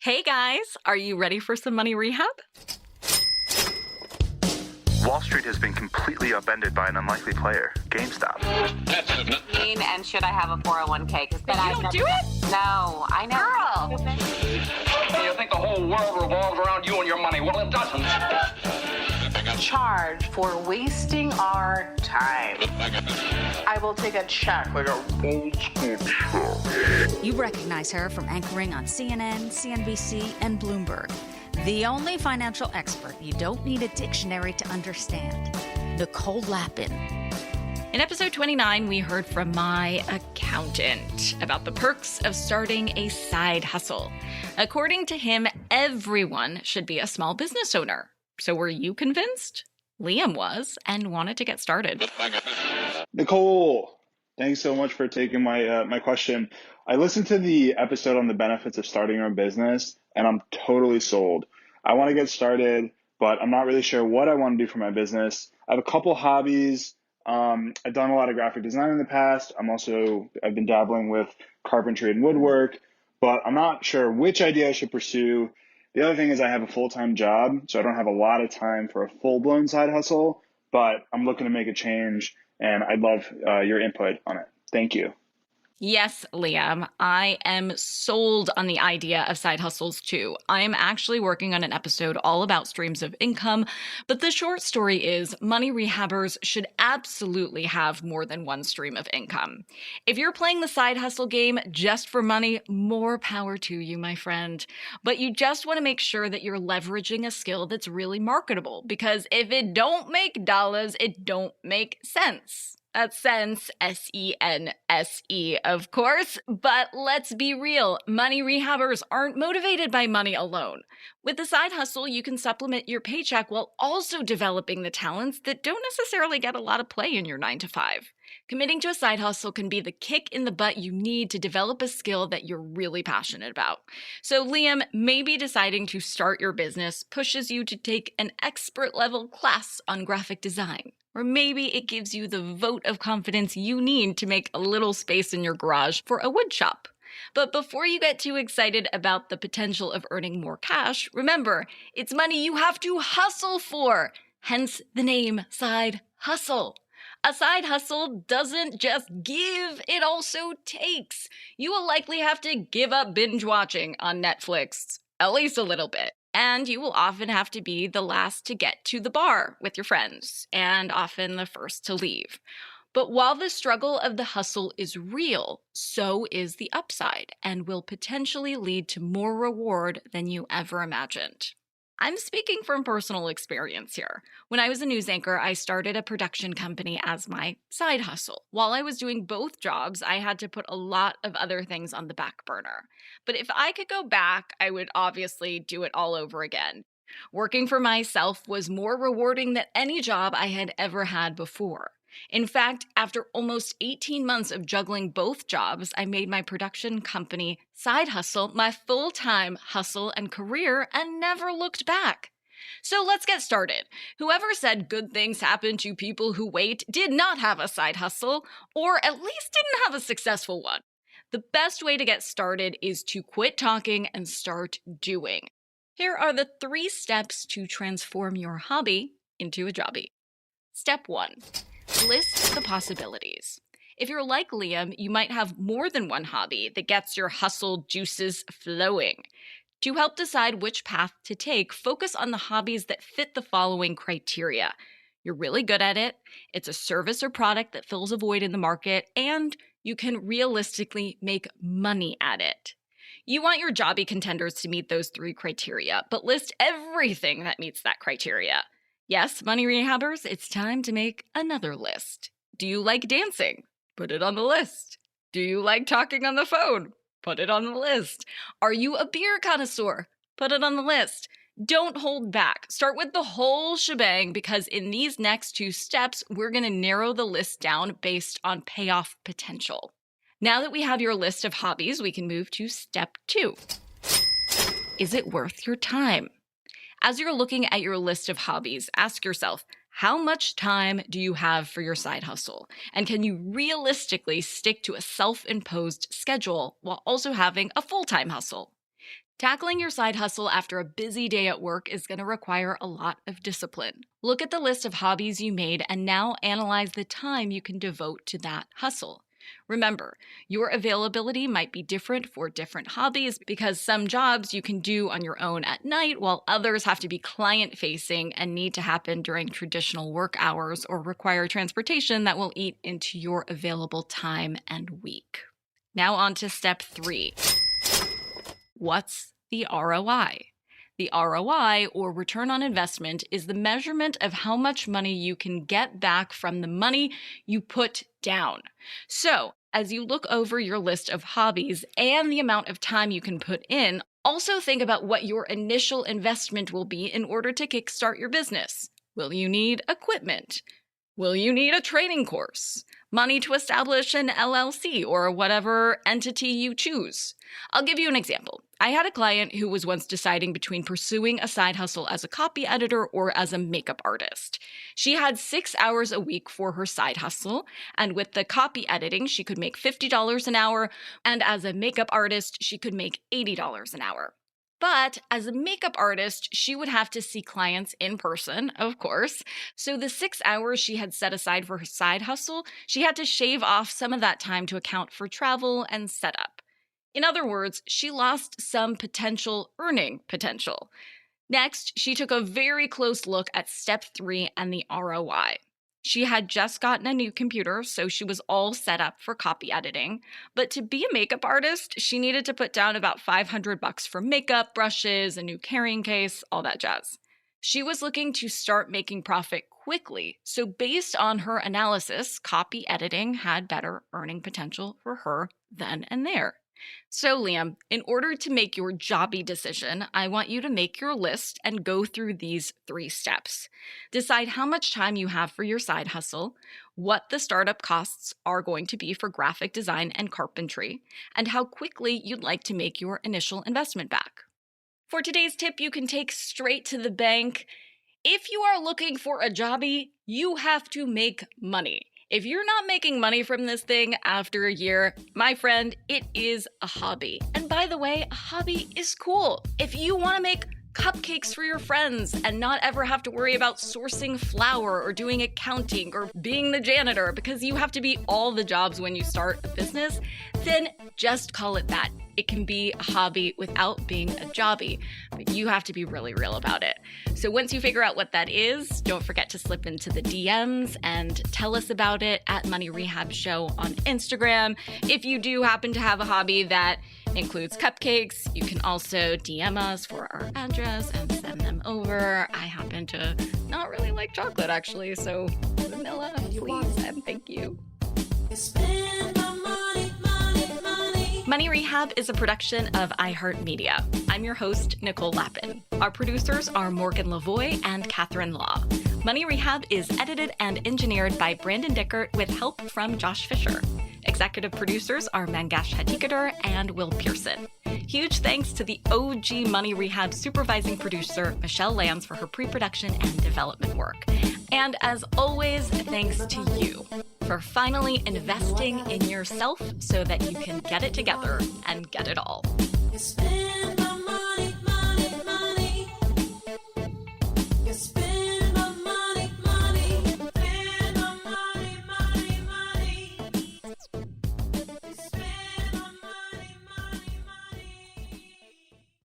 Hey guys, are you ready for some money rehab? Wall Street has been completely upended by an unlikely player, GameStop. And should I have a 401k? But you don't do it? No, I know. Girl! You think the whole world revolves around you and your money? Well, it doesn't. Charge for wasting our time. I will take a check like a old school check. You recognize her from anchoring on CNN, CNBC, and Bloomberg. The only financial expert you don't need a dictionary to understand. Nicole Lapin. In episode 29, we heard from my accountant about the perks of starting a side hustle. According to him, everyone should be a small business owner. So were you convinced? Liam was and wanted to get started. Nicole, thanks so much for taking my question. I listened to the episode on the benefits of starting your own business, and I'm totally sold. I want to get started, but I'm not really sure what I want to do for my business. I have a couple hobbies. I've done a lot of graphic design in the past. I've been dabbling with carpentry and woodwork, but I'm not sure which idea I should pursue. The other thing is I have a full-time job, so I don't have a lot of time for a full-blown side hustle, but I'm looking to make a change, and I'd love your input on it. Thank you. Yes, Liam, I am sold on the idea of side hustles too. I am actually working on an episode all about streams of income, but the short story is money rehabbers should absolutely have more than one stream of income. If you're playing the side hustle game just for money, more power to you, my friend. But you just want to make sure that you're leveraging a skill that's really marketable, because if it don't make dollars, it don't make sense. That's sense, S-E-N-S-E, of course. But let's be real, money rehabbers aren't motivated by money alone. With the side hustle, you can supplement your paycheck while also developing the talents that don't necessarily get a lot of play in your 9-to-5. Committing to a side hustle can be the kick in the butt you need to develop a skill that you're really passionate about. So Liam, maybe deciding to start your business pushes you to take an expert level class on graphic design. Or maybe it gives you the vote of confidence you need to make a little space in your garage for a wood shop. But before you get too excited about the potential of earning more cash, remember, it's money you have to hustle for. Hence the name side hustle. A side hustle doesn't just give, it also takes. You will likely have to give up binge watching on Netflix, at least a little bit. And you will often have to be the last to get to the bar with your friends, and often the first to leave. But while the struggle of the hustle is real, so is the upside, and will potentially lead to more reward than you ever imagined. I'm speaking from personal experience here. When I was a news anchor, I started a production company as my side hustle. While I was doing both jobs, I had to put a lot of other things on the back burner. But if I could go back, I would obviously do it all over again. Working for myself was more rewarding than any job I had ever had before. In fact, after almost 18 months of juggling both jobs, I made my production company side hustle my full-time hustle and career and never looked back. So let's get started. Whoever said good things happen to people who wait did not have a side hustle, or at least didn't have a successful one. The best way to get started is to quit talking and start doing. Here are the 3 steps to transform your hobby into a jobby. Step 1. List the possibilities. If you're like Liam, you might have more than one hobby that gets your hustle juices flowing. To help decide which path to take, focus on the hobbies that fit the following criteria. You're really good at it, it's a service or product that fills a void in the market, and you can realistically make money at it. You want your jobby contenders to meet those 3 criteria, but list everything that meets that criteria. Yes, money rehabbers, it's time to make another list. Do you like dancing? Put it on the list. Do you like talking on the phone? Put it on the list. Are you a beer connoisseur? Put it on the list. Don't hold back. Start with the whole shebang, because in these next 2 steps, we're going to narrow the list down based on payoff potential. Now that we have your list of hobbies, we can move to step 2. Is it worth your time? As you're looking at your list of hobbies, ask yourself, how much time do you have for your side hustle? And can you realistically stick to a self-imposed schedule while also having a full-time hustle? Tackling your side hustle after a busy day at work is going to require a lot of discipline. Look at the list of hobbies you made and now analyze the time you can devote to that hustle. Remember, your availability might be different for different hobbies because some jobs you can do on your own at night while others have to be client-facing and need to happen during traditional work hours or require transportation that will eat into your available time and week. Now on to step 3. What's the ROI? The ROI, or return on investment, is the measurement of how much money you can get back from the money you put down. So, as you look over your list of hobbies and the amount of time you can put in, also think about what your initial investment will be in order to kickstart your business. Will you need equipment? Will you need a training course? Money to establish an LLC or whatever entity you choose? I'll give you an example. I had a client who was once deciding between pursuing a side hustle as a copy editor or as a makeup artist. She had 6 hours a week for her side hustle, and with the copy editing, she could make $50 an hour, and as a makeup artist, she could make $80 an hour. But as a makeup artist, she would have to see clients in person, of course. So the 6 hours she had set aside for her side hustle, she had to shave off some of that time to account for travel and setup. In other words, she lost some earning potential. Next, she took a very close look at step 3 and the ROI. She had just gotten a new computer, so she was all set up for copy editing. But to be a makeup artist, she needed to put down about $500 for makeup, brushes, a new carrying case, all that jazz. She was looking to start making profit quickly, so based on her analysis, copy editing had better earning potential for her then and there. So, Liam, in order to make your jobby decision, I want you to make your list and go through these 3 steps. Decide how much time you have for your side hustle, what the startup costs are going to be for graphic design and carpentry, and how quickly you'd like to make your initial investment back. For today's tip, you can take straight to the bank. If you are looking for a jobby, you have to make money. If you're not making money from this thing after a year, my friend, it is a hobby. And by the way, a hobby is cool. If you want to make cupcakes for your friends and not ever have to worry about sourcing flour or doing accounting or being the janitor because you have to be all the jobs when you start a business, then just call it that. It can be a hobby without being a jobby, but you have to be really real about it. So once you figure out what that is, don't forget to slip into the DMs and tell us about it at Money Rehab Show on Instagram. If you do happen to have a hobby that includes cupcakes, you can also DM us for our address and send them over. I happen to not really like chocolate, actually, so vanilla, please, and thank you. Money Rehab is a production of iHeartMedia. I'm your host, Nicole Lappin. Our producers are Morgan Lavoie and Catherine Law. Money Rehab is edited and engineered by Brandon Dickert with help from Josh Fisher. Executive producers are Mangesh Hatikadur and Will Pearson. Huge thanks to the OG Money Rehab supervising producer, Michelle Lands, for her pre-production and development work. And as always, thanks to you for finally investing in yourself so that you can get it together and get it all.